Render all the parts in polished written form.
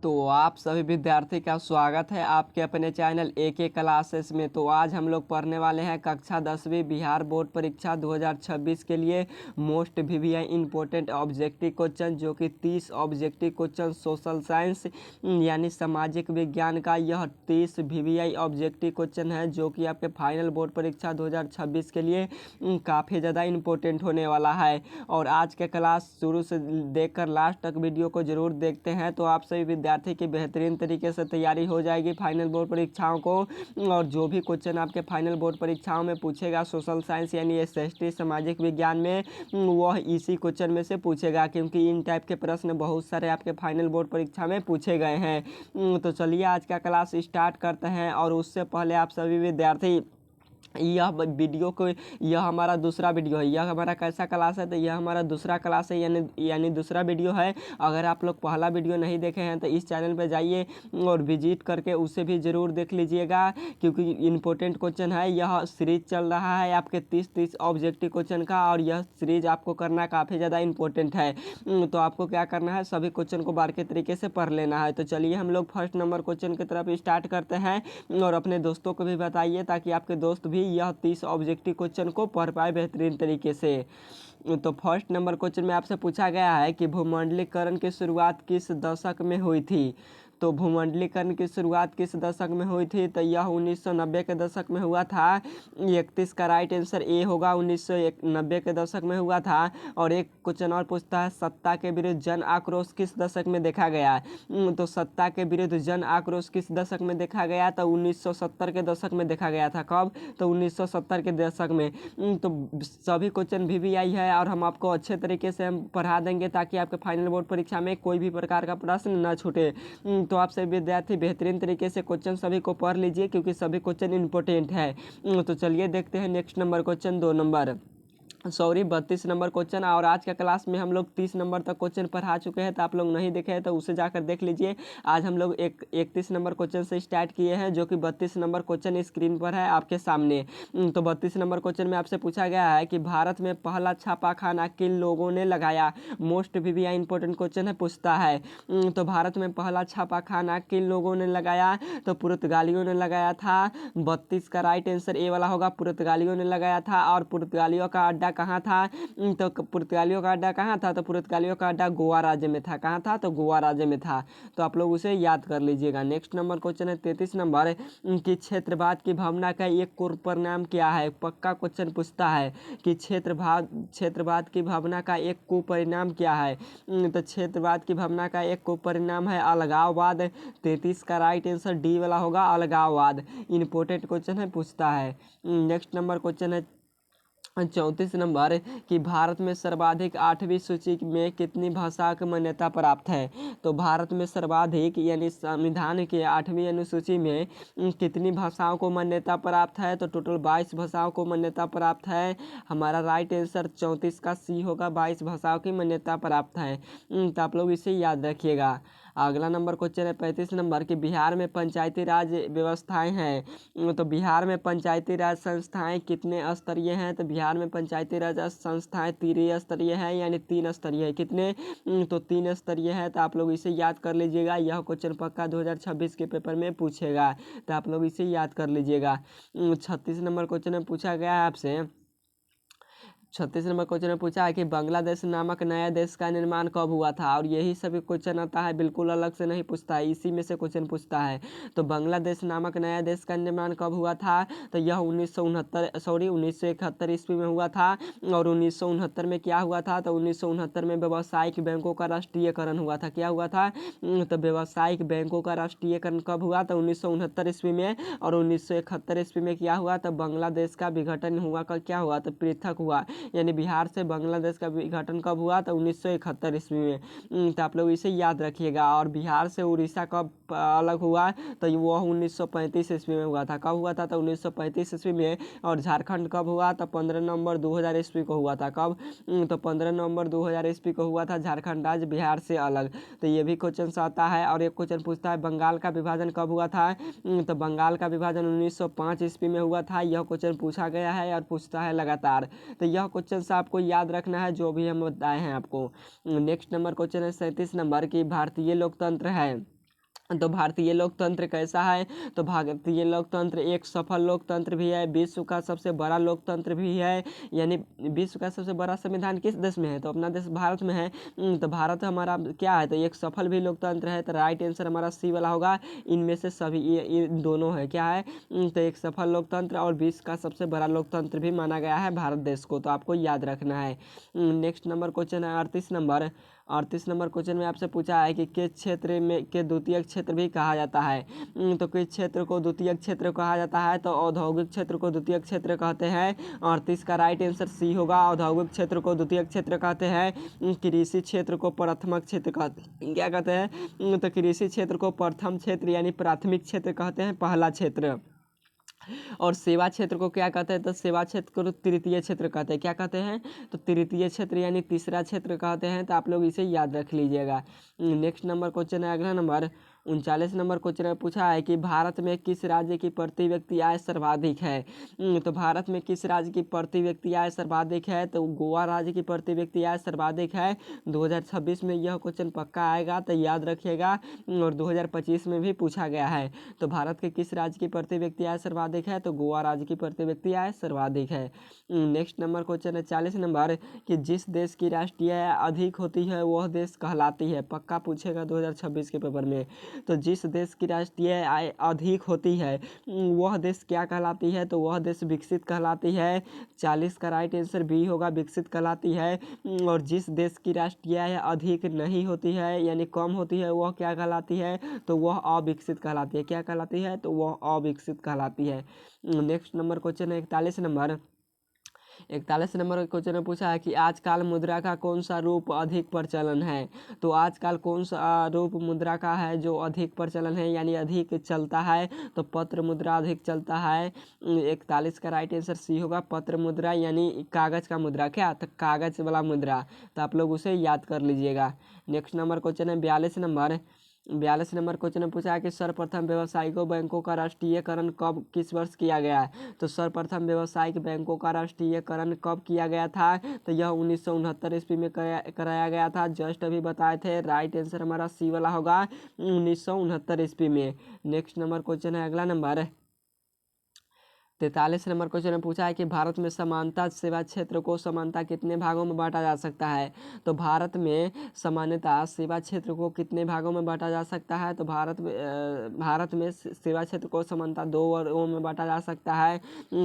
तो आप सभी विद्यार्थी का स्वागत है आपके अपने चैनल एके क्लासेस में। तो आज हम लोग पढ़ने वाले हैं कक्षा 10वीं बिहार बोर्ड परीक्षा 2026 के लिए most VVI important objective question, जो कि 30 ऑब्जेक्टिव क्वेश्चन सोशल साइंस यानी सामाजिक विज्ञान का यह 30 वीवीआई ऑब्जेक्टिव क्वेश्चन है, जो कि आपके फाइनल बोर्ड परीक्षा 2026 के लिए काफ़ी ज़्यादा इम्पोर्टेंट होने वाला है। और आज के क्लास शुरू से देखकर लास्ट तक वीडियो को ज़रूर देखते हैं तो आप सभी विद्यार्थी की बेहतरीन तरीके से तैयारी हो जाएगी फाइनल बोर्ड परीक्षाओं को। और जो भी क्वेश्चन आपके फाइनल बोर्ड परीक्षाओं में पूछेगा सोशल साइंस यानी एसएसटी सामाजिक विज्ञान में, वह इसी क्वेश्चन में से पूछेगा, क्योंकि इन टाइप के प्रश्न बहुत सारे आपके फाइनल बोर्ड परीक्षा में पूछे गए हैं। तो चलिए आज का क्लास स्टार्ट करते हैं। और उससे पहले आप सभी विद्यार्थी यह वीडियो को, यह हमारा दूसरा वीडियो है। यह हमारा कैसा क्लास है, तो यह हमारा दूसरा क्लास है यानी दूसरा वीडियो है। अगर आप लोग पहला वीडियो नहीं देखे हैं तो इस चैनल पर जाइए और विजिट करके उसे भी ज़रूर देख लीजिएगा, क्योंकि इम्पोर्टेंट क्वेश्चन है। यह सीरीज चल रहा है आपके 30 ऑब्जेक्टिव क्वेश्चन का, और यह सीरीज आपको करना काफ़ी ज़्यादा इंपॉर्टेंट है। तो आपको क्या करना है, सभी क्वेश्चन को बारीकी तरीके से पढ़ लेना है। तो चलिए हम लोग फर्स्ट नंबर क्वेश्चन की तरफ स्टार्ट करते हैं, और अपने दोस्तों को भी बताइए ताकि आपके दोस्त भी यह 30 ऑब्जेक्टिव क्वेश्चन को पढ़ पाए बेहतरीन तरीके से। तो फर्स्ट नंबर क्वेश्चन में आपसे पूछा गया है कि भूमंडलीकरण की शुरुआत किस दशक में हुई थी। तो भूमंडलीकरण की शुरुआत किस दशक में हुई थी, तो यह 1990 के दशक में हुआ था। 31 का राइट आंसर ए होगा, 1990 के दशक में हुआ था। और एक क्वेश्चन और पूछता है, सत्ता के विरुद्ध जन आक्रोश किस दशक में देखा गया। तो सत्ता के विरुद्ध जन आक्रोश किस दशक में देखा गया, तो 1970 के दशक में देखा गया था। कब, तो 1970 के दशक में। तो सभी क्वेश्चन वीवीआई है और हम आपको अच्छे तरीके से हम पढ़ा देंगे ताकि आपके फाइनल बोर्ड परीक्षा में कोई भी प्रकार का प्रश्न न छूटे। तो आप सभी विद्यार्थी बेहतरीन तरीके से क्वेश्चन सभी को पढ़ लीजिए, क्योंकि सभी क्वेश्चन इंपॉर्टेंट है। तो चलिए देखते हैं next number question 32 number question. और आज का क्लास में हम लोग 30 नंबर तक क्वेश्चन पढ़ा चुके हैं, तो आप लोग नहीं देखे हैं तो उसे जाकर देख लीजिए। आज हम लोग 31 नंबर क्वेश्चन से स्टार्ट किए हैं, जो कि 32 नंबर क्वेश्चन स्क्रीन पर है आपके सामने। तो 32 नंबर क्वेश्चन में आपसे पूछा गया है कि भारत में पहला छापाखाना किन लोगों ने लगाया। मोस्ट वीवीआई इंपॉर्टेंट क्वेश्चन है, पूछता है। तो भारत में पहला छापाखाना किन लोगों ने लगाया, तो पुर्तगालियों ने लगाया था। 32 का राइट आंसर ए वाला होगा, पुर्तगालियों ने लगाया था। और पुर्तगालियों का अड्डा कहाँ था, तो पुर्तगालियों का अड्डा कहाँ था, तो पुर्तगालियों का अड्डा गोवा राज्य में था। कहाँ था, तो गोवा राज्य में था। तो आप लोग उसे याद कर लीजिएगा। नेक्स्ट नंबर क्वेश्चन है 33 नंबर कि क्षेत्रवाद की भावना का एक कुपरिणाम क्या है। पक्का क्वेश्चन पूछता है कि क्षेत्रवाद की भावना का एक कुपरिणाम क्या है। तो क्षेत्रवाद की भावना का एक कुपरिणाम है अलगाववाद। 33 का राइट आंसर डी वाला होगा, अलगाववाद। इंपॉर्टेंट क्वेश्चन है, पूछता है। नेक्स्ट नंबर क्वेश्चन है 34 नंबर कि भारत में सर्वाधिक 8वीं सूची में कितनी भाषाओं की मान्यता प्राप्त है। तो भारत में सर्वाधिक यानी संविधान के 8वीं अनुसूची में कितनी भाषाओं को मान्यता प्राप्त है, तो टोटल 22 भाषाओं को मान्यता प्राप्त है। हमारा राइट आंसर 34 का सी होगा, 22 भाषाओं की मान्यता प्राप्त है। तो आप लोग इसे याद रखिएगा। अगला नंबर क्वेश्चन है 35 नंबर कि बिहार में पंचायती राज व्यवस्थाएं हैं। तो बिहार में पंचायती राज संस्थाएं कितने स्तरीय हैं, तो बिहार में पंचायती राज संस्थाएं त्रिस्तरीय है यानी 3 स्तरीय है। कितने, तो 3 स्तरीय है। तो आप लोग इसे याद कर लीजिएगा, यह क्वेश्चन पक्का 2026 के पेपर में पूछेगा, तो आप लोग इसे याद कर लीजिएगा। 36 नंबर क्वेश्चन में पूछा गया है आपसे, 36 नंबर क्वेश्चन में पूछा है कि बांग्लादेश नामक नया देश का निर्माण कब हुआ था। और यही सभी क्वेश्चन आता है, बिल्कुल अलग से नहीं पूछता है, इसी में से क्वेश्चन पूछता है। तो बांग्लादेश नामक नया देश का निर्माण कब हुआ था, तो यह 1971 ईस्वी में हुआ था। और 1969 में क्या हुआ था, तो 1969 में व्यावसायिक बैंकों का राष्ट्रीयकरण हुआ था। क्या हुआ था, तो व्यावसायिक बैंकों का राष्ट्रीयकरण कब हुआ, तो 1969 ईस्वी में। और 1971 ईस्वी में क्या हुआ, तो बांग्लादेश का विघटन हुआ। क्या हुआ, तो पृथक हुआ, यानी बिहार से बांग्लादेश का विघटन कब हुआ, तो 1971 ईस्वी में। तो आप लोग इसे याद रखिएगा। और बिहार से उड़ीसा कब अलग हुआ, तो वह 1935 ईस्वी में हुआ था। कब हुआ था, तो 1935 ईस्वी में। और झारखंड कब हुआ, तो 15 नवंबर 2000 ईस्वी को हुआ था। कब, तो 15 नवंबर 2000 ईस्वी को हुआ था झारखंड राज्य बिहार से अलग। तो ये भी क्वेश्चन आता है। और एक क्वेश्चन पूछता है बंगाल का विभाजन कब हुआ था, तो बंगाल का विभाजन 1905 ईस्वी में हुआ था। यह क्वेश्चन पूछा गया है और पूछता है लगातार। तो यह क्वेश्चन से आपको याद रखना है जो भी हम बताए हैं आपको। नेक्स्ट नंबर क्वेश्चन है 37 नंबर कि भारतीय लोकतंत्र है तो भारतीय लोकतंत्र कैसा है? तो भारतीय लोकतंत्र एक सफल लोकतंत्र भी है, विश्व का सबसे बड़ा लोकतंत्र भी है। यानी विश्व का सबसे बड़ा संविधान किस देश में है? तो अपना देश भारत में है। तो भारत हमारा क्या है? तो एक सफल भी लोकतंत्र है। तो राइट आंसर हमारा सी वाला होगा। इनमें से सभी ये दोनों है। क्या है? तो एक सफल लोकतंत्र और विश्व का सबसे बड़ा लोकतंत्र भी माना गया है भारत देश को। तो आपको याद रखना है। नेक्स्ट नंबर क्वेश्चन है 38 नंबर क्वेश्चन में आपसे पूछा है कि किस क्षेत्र में के द्वितीय क्षेत्र भी कहा जाता है? तो किस क्षेत्र को द्वितीय क्षेत्र कहा जाता है? तो औद्योगिक क्षेत्र को द्वितीय क्षेत्र कहते हैं। 38 का राइट आंसर सी होगा। औद्योगिक क्षेत्र को द्वितीय क्षेत्र कहते हैं। कृषि क्षेत्र को प्रथम क्षेत्र कहते हैं। क्या कहते हैं? तो कृषि क्षेत्र को प्रथम क्षेत्र यानी प्राथमिक क्षेत्र कहते हैं, पहला क्षेत्र। और सेवा क्षेत्र को क्या कहते हैं? तो सेवा क्षेत्र को तृतीय क्षेत्र कहते हैं। क्या कहते हैं? तो तृतीय क्षेत्र यानी तीसरा क्षेत्र कहते हैं। तो आप लोग इसे याद रख लीजिएगा। नेक्स्ट नंबर क्वेश्चन है अगला नंबर 39 नंबर क्वेश्चन में पूछा है कि भारत में किस राज्य की प्रति व्यक्ति आय सर्वाधिक है? तो भारत में किस राज्य की प्रति व्यक्ति आय सर्वाधिक है? तो गोवा राज्य की प्रति व्यक्ति आय सर्वाधिक है। 2026 में यह क्वेश्चन पक्का आएगा, तो याद रखिएगा। और 2025 में भी पूछा गया है। तो भारत के किस राज्य की प्रति व्यक्ति आय सर्वाधिक है? तो गोवा राज्य की प्रति व्यक्ति आय सर्वाधिक है। नेक्स्ट नंबर क्वेश्चन है 40 नंबर कि जिस देश की राष्ट्रीय आय अधिक होती है वह देश कहलाती है। पक्का पूछेगा 2026 के पेपर में। तो जिस देश की राष्ट्रीय आय अधिक होती है वह देश क्या कहलाती है? तो वह देश विकसित कहलाती है। 40 का राइट आंसर बी होगा, विकसित कहलाती है। और जिस देश की राष्ट्रीय आय अधिक नहीं होती है यानी कम होती है वह क्या कहलाती है? तो वह अविकसित कहलाती है। क्या कहलाती है? तो वह अविकसित कहलाती है। नेक्स्ट नंबर क्वेश्चन है 41 नंबर क्वेश्चन में पूछा है कि आजकल मुद्रा का कौन सा रूप अधिक प्रचलन है? तो आजकल कौन सा रूप मुद्रा का है जो अधिक प्रचलन है यानी अधिक चलता है? तो पत्र मुद्रा अधिक चलता है। 41 का राइट आंसर सी होगा, पत्र मुद्रा यानी कागज का मुद्रा। क्या? तो कागज वाला मुद्रा। तो आप लोग उसे याद कर लीजिएगा। नेक्स्ट नंबर क्वेश्चन है 42 नंबर क्वेश्चन में पूछा है कि सर्वप्रथम व्यावसायिक बैंकों का राष्ट्रीयकरण कब किस वर्ष किया गया है? तो सर्वप्रथम व्यावसायिक बैंकों का राष्ट्रीयकरण कब किया गया था? तो यह 1969 ईस्वी में कराया गया था। जस्ट अभी बताए थे। राइट आंसर हमारा सी वाला होगा, 1969 ईस्वी में। नेक्स्ट नंबर क्वेश्चन है अगला नंबर 43 नंबर क्वेश्चन में पूछा है कि भारत में समानता सेवा क्षेत्र को समानता कितने भागों में बांटा जा सकता है? तो भारत में सामान्यतः सेवा क्षेत्र को कितने भागों में बांटा जा सकता है? तो भारत में सेवा क्षेत्र को समानता 2 वर्गों में बांटा जा सकता है।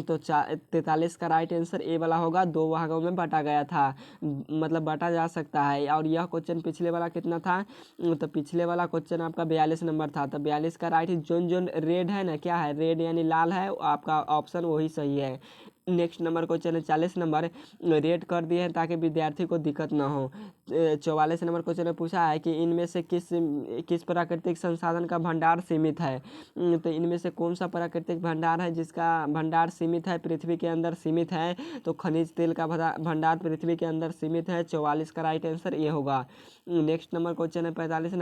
तो 43 का राइट आंसर ए वाला होगा, 2 भागों में बांटा गया था, मतलब बांटा जा सकता है। और यह क्वेश्चन पिछले वाला कितना था? तो पिछले वाला क्वेश्चन आपका 42 नंबर था। तो 42 का राइट जोन रेड है ना, क्या है? रेड यानी लाल है, आपका ऑप्शन वही सही है। नेक्स्ट नंबर क्वेश्चन है 40 नंबर, रेड कर दिए हैं ताकि विद्यार्थी को दिक्कत ना हो। 44 नंबर क्वेश्चन में पूछा है कि इनमें से किस प्राकृतिक संसाधन का भंडार सीमित है? तो इनमें से कौन सा प्राकृतिक भंडार है जिसका भंडार सीमित है, पृथ्वी के अंदर सीमित है? तो खनिज तेल का भंडार पृथ्वी के अंदर सीमित है। 44 का राइट आंसर ये होगा। नेक्स्ट नंबर क्वेश्चन है 45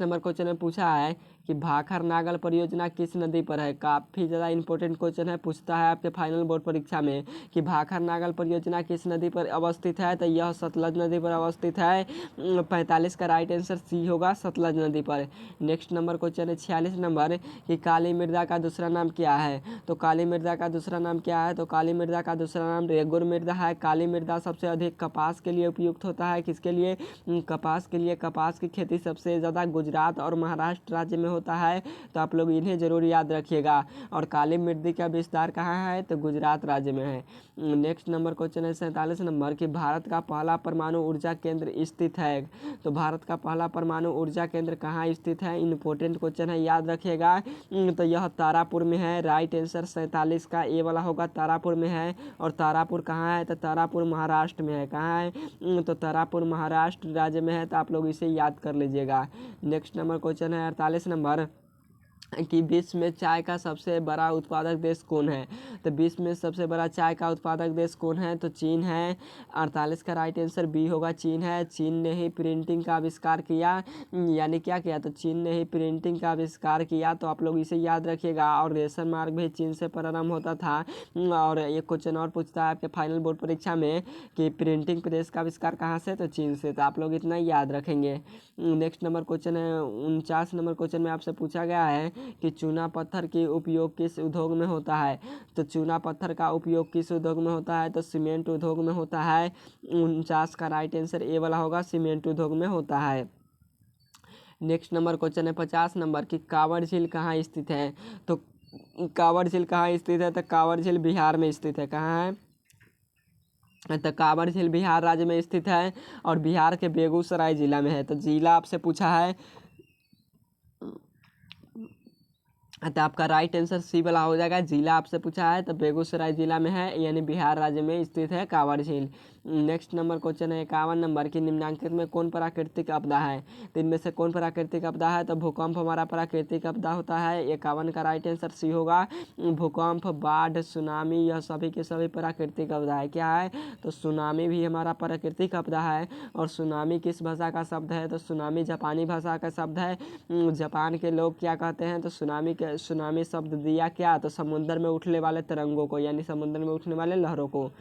नंबर क्वेश्चन में पूछा है कि भाखर नागल परियोजना किस नदी पर है? काफ़ी ज़्यादा इंपॉर्टेंट क्वेश्चन है, पूछता है आपके फाइनल बोर्ड परीक्षा में कि भाखर नागल परियोजना किस नदी पर अवस्थित है? तो यह सतलज नदी पर अवस्थित है। 45 का राइट आंसर सी होगा, सतलज नदी पर। नेक्स्ट नंबर क्वेश्चन है 46 नंबर कि काली मृदा का दूसरा नाम क्या है? तो काली मृदा का दूसरा नाम क्या है? तो काली मृदा का दूसरा नाम रेगुर मृदा है। काली मृदा सबसे अधिक कपास के लिए उपयुक्त होता है। किसके लिए? कपास के लिए। कपास की खेती सबसे ज़्यादा गुजरात और महाराष्ट्र राज्य में होता है। तो आप लोग इन्हें जरूर याद रखिएगा। और काली मृदा का विस्तार कहाँ है? तो गुजरात राज्य में है। नेक्स्ट नंबर क्वेश्चन है 47 नंबर कि भारत का पहला परमाणु ऊर्जा केंद्र स्थित है। तो भारत का पहला परमाणु ऊर्जा केंद्र कहाँ स्थित है? इंपॉर्टेंट क्वेश्चन है, याद रखिएगा। तो यह तारापुर में है। राइट आंसर 47 का ए वाला होगा, तारापुर में है। और तारापुर कहाँ है? तो तारापुर महाराष्ट्र में है। कहाँ है? तो तारापुर महाराष्ट्र राज्य में है। तो आप लोग इसे याद कर लीजिएगा। नेक्स्ट नंबर क्वेश्चन है 48 नंबर कि विश्व में चाय का सबसे बड़ा उत्पादक देश कौन है। तो विश्व में सबसे बड़ा चाय का उत्पादक देश कौन है, तो चीन है। 48 का राइट आंसर बी होगा, चीन है। चीन ने ही प्रिंटिंग का आविष्कार किया, यानी क्या किया, तो चीन ने ही प्रिंटिंग का आविष्कार किया। तो आप लोग इसे याद रखिएगा। और रेशम मार्ग भी चीन से प्रारंभ होता था। और एक क्वेश्चन और पूछता है आपके फाइनल बोर्ड परीक्षा में कि प्रिंटिंग प्रेस का आविष्कार कहाँ से, तो चीन से। तो आप लोग इतना ही याद रखेंगे। नेक्स्ट नंबर क्वेश्चन है 49 नंबर क्वेश्चन में आपसे पूछा गया है कि चूना पत्थर की उपयोग किस उद्योग में होता है। तो चूना पत्थर का उपयोग किस उद्योग में होता है, तो सीमेंट उद्योग में होता है। 49 का राइट आंसर ए वाला होगा, सीमेंट उद्योग में होता है। नेक्स्ट नंबर क्वेश्चन है 50 नंबर की कांवड़ झील कहाँ स्थित है। तो कांवड़ झील कहाँ स्थित है, तो कांवड़ झील बिहार में स्थित है। कहाँ है, तो कांवड़ झील बिहार राज्य में स्थित है और बिहार के बेगूसराय जिला में है। तो जिला आपसे पूछा है, तो आपका राइट आंसर सी वाला हो जाएगा। जिला आपसे पूछा है तो बेगूसराय जिला में है, यानी बिहार राज्य में स्थित है कांवड़ झील। नेक्स्ट नंबर क्वेश्चन है 51 नंबर की निम्नांकित में कौन प्राकृतिक आपदा है। तो इनमें से कौन प्राकृतिक आपदा है, तो भूकंप हमारा प्राकृतिक आपदा होता है। 51 का राइट आंसर सी होगा। भूकंप, बाढ़, सुनामी, यह सभी के सभी प्राकृतिक आपदा है। क्या है, तो सुनामी भी हमारा प्राकृतिक आपदा है। और सुनामी किस भाषा का शब्द है, तो सुनामी जापानी भाषा का शब्द है। जापान के लोग क्या कहते हैं, तो सुनामी शब्द दिया क्या, तो समुद्र में उठने वाले तरंगों को, यानी समुद्र में उठने वाले लहरों को।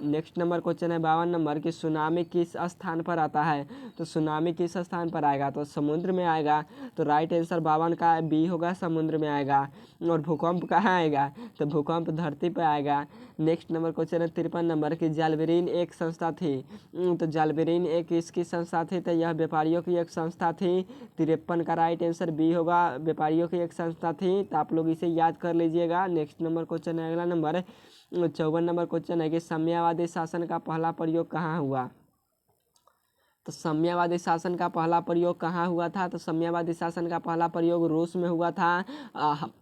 नेक्स्ट नंबर क्वेश्चन है 52 नंबर की सुनामी किस स्थान पर आता है। तो सुनामी किस स्थान पर आएगा, तो समुद्र में आएगा। तो राइट आंसर 52 का बी होगा, समुद्र में आएगा। और भूकंप कहाँ आएगा, तो भूकंप धरती पर आएगा। नेक्स्ट नंबर क्वेश्चन है 53 नंबर की जालबेरीन एक संस्था थी। तो जालबेरीन एक इसकी संस्था थी, तो यह व्यापारियों की एक संस्था थी। 53 का राइट आंसर बी होगा, व्यापारियों की एक संस्था थी। तो आप लोग इसे याद कर लीजिएगा। नेक्स्ट नंबर क्वेश्चन है अगला नंबर 54 नंबर क्वेश्चन है कि साम्यवादी शासन का पहला प्रयोग कहाँ हुआ। तो साम्यवादी शासन का पहला प्रयोग कहाँ हुआ था, तो साम्यवादी शासन का पहला प्रयोग रूस में हुआ था।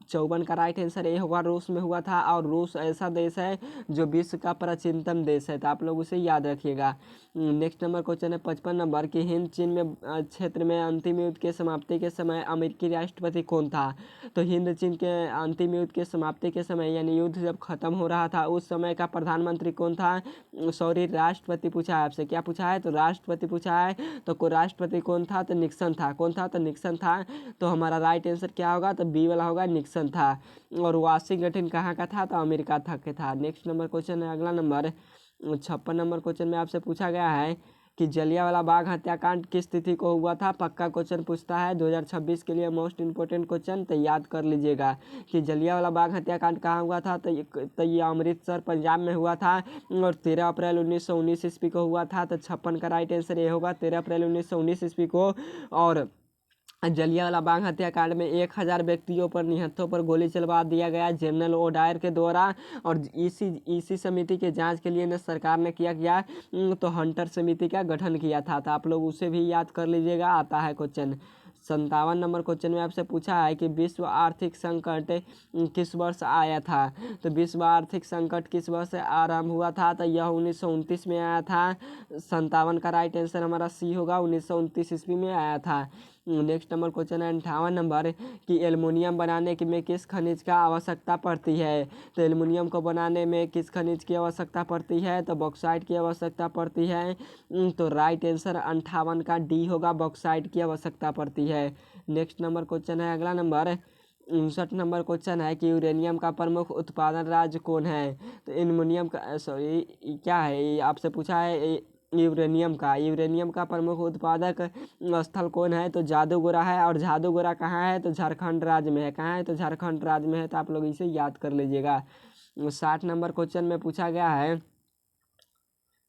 54 का राइट आंसर ए होगा, रूस में हुआ था। और रूस ऐसा देश है जो विश्व का प्राचीनतम देश है, तो आप लोग उसे याद रखिएगा। नेक्स्ट नंबर क्वेश्चन है 55 नंबर की हिंद चीन में क्षेत्र में अंतिम युद्ध के समाप्ति के समय अमेरिकी राष्ट्रपति कौन था। तो हिंद चीन के अंतिम युद्ध के समाप्ति के समय, यानी युद्ध जब खत्म हो रहा था, उस समय का प्रधानमंत्री कौन था, सॉरी राष्ट्रपति पूछा है आपसे। क्या पूछा है, तो राष्ट्रपति पूछा है। तो को राष्ट्रपति कौन था, तो निक्सन था। कौन था, तो निक्सन था। तो हमारा राइट आंसर क्या होगा, तो बी वाला होगा, निक्सन था। और वाशिंगटन कहाँ का था, तो अमेरिका था। नेक्स्ट नंबर क्वेश्चन है अगला नंबर 56 नंबर क्वेश्चन में आपसे पूछा गया है कि जलियांवाला बाग हत्याकांड किस तिथि को हुआ था। पक्का क्वेश्चन पूछता है 2026 के लिए, मोस्ट इंपोर्टेंट क्वेश्चन, तो याद कर लीजिएगा कि जलियांवाला बाग हत्याकांड कहाँ हुआ था। तो ये अमृतसर पंजाब में हुआ था और 13 अप्रैल 1919 ईस्वी को हुआ था। तो 56 का राइट आंसर ये होगा, 13 अप्रैल 1919 ईस्वी को। और जलियांवाला बाग हत्याकांड में 1000 व्यक्तियों पर, निहत्थों पर गोली चलवा दिया गया जनरल ओडायर के द्वारा। और इसी समिति के जांच के लिए न सरकार ने किया तो हंटर समिति का गठन किया था। तो आप लोग उसे भी याद कर लीजिएगा, आता है क्वेश्चन। 57 नंबर क्वेश्चन में आपसे पूछा है कि विश्व आर्थिक संकट किस वर्ष आया था। तो विश्व आर्थिक संकट किस वर्ष से आरंभ हुआ था, तो यह 1929 में आया था। 57 का राइट आंसर हमारा सी होगा, 1929 ईस्वी में आया था। नेक्स्ट नंबर क्वेश्चन है 58 नंबर कि एल्युमिनियम बनाने में किस खनिज का आवश्यकता पड़ती है। तो एल्युमिनियम को बनाने में किस खनिज की आवश्यकता पड़ती है, तो बॉक्साइट की आवश्यकता पड़ती है। तो राइट आंसर 58 का डी होगा, बॉक्साइट की आवश्यकता पड़ती है। नेक्स्ट नंबर क्वेश्चन है अगला नंबर 59 नंबर क्वेश्चन है कि यूरेनियम का प्रमुख उत्पादन राज्य कौन है। तो एल्युमिनियम का, सॉरी क्या है ये आपसे पूछा है, यूरेनियम का प्रमुख उत्पादक स्थल कौन है, तो जादूगोरा है। और जादूगोरा कहाँ है, तो झारखंड राज्य में है। कहाँ है, तो झारखंड राज्य में है। तो आप लोग इसे याद कर लीजिएगा। 60 नंबर क्वेश्चन में पूछा गया है,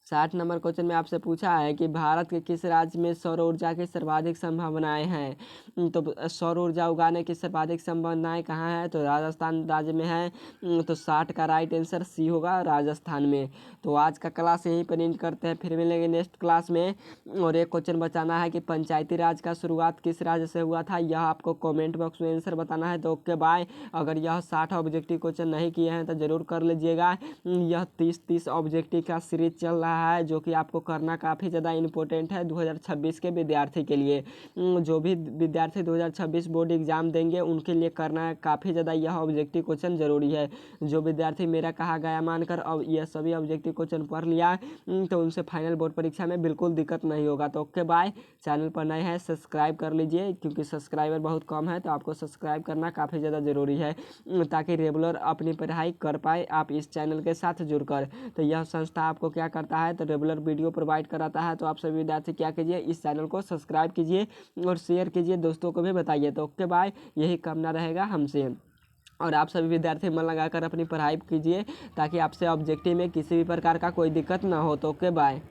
60 नंबर क्वेश्चन में आपसे पूछा है कि भारत के किस राज्य में सौर ऊर्जा की सर्वाधिक संभावनाएं हैं। तो सौर ऊर्जा उगाने की सर्वाधिक संभावनाएं कहाँ है, तो राजस्थान राज्य में है। तो 60 का राइट आंसर सी होगा, राजस्थान में। तो आज का क्लास यहीं पर एंड करते हैं, फिर मिलेंगे नेक्स्ट क्लास में। और एक क्वेश्चन बचाना है कि पंचायती राज का शुरुआत किस राज्य से हुआ था, यह आपको कॉमेंट बॉक्स में आंसर बताना है। तो ओके बाय। अगर यह 60 ऑब्जेक्टिव क्वेश्चन नहीं किए हैं तो ज़रूर कर लीजिएगा। यह 30 ऑब्जेक्टिव का सीरीज चल रहा है। रहा है, जो कि आपको करना काफ़ी ज़्यादा इम्पोर्टेंट है 2026 के विद्यार्थी के लिए। जो भी विद्यार्थी 2026 बोर्ड एग्ज़ाम देंगे उनके लिए करना काफ़ी ज़्यादा यह ऑब्जेक्टिव क्वेश्चन ज़रूरी है। जो विद्यार्थी मेरा कहा गया मानकर अब यह सभी ऑब्जेक्टिव क्वेश्चन पढ़ लिया तो उनसे फाइनल बोर्ड परीक्षा में बिल्कुल दिक्कत नहीं होगा। तो ओके बाय। चैनल पर नए हैं सब्सक्राइब कर लीजिए, क्योंकि सब्सक्राइबर बहुत कम है, तो आपको सब्सक्राइब करना काफ़ी ज़्यादा ज़रूरी है ताकि रेगुलर अपनी पढ़ाई कर पाए आप इस चैनल के साथ जुड़कर। तो यह संस्था आपको क्या करता है, तो रेगुलर वीडियो प्रोवाइड कराता है। तो आप सभी विद्यार्थी क्या कीजिए, इस चैनल को सब्सक्राइब कीजिए और शेयर कीजिए, दोस्तों को भी बताइए। तो ओके बाय, यही कामना रहेगा हमसे। और आप सभी विद्यार्थी मन लगाकर अपनी पढ़ाई कीजिए ताकि आपसे ऑब्जेक्टिव में किसी भी प्रकार का कोई दिक्कत ना हो। तो ओके बाय।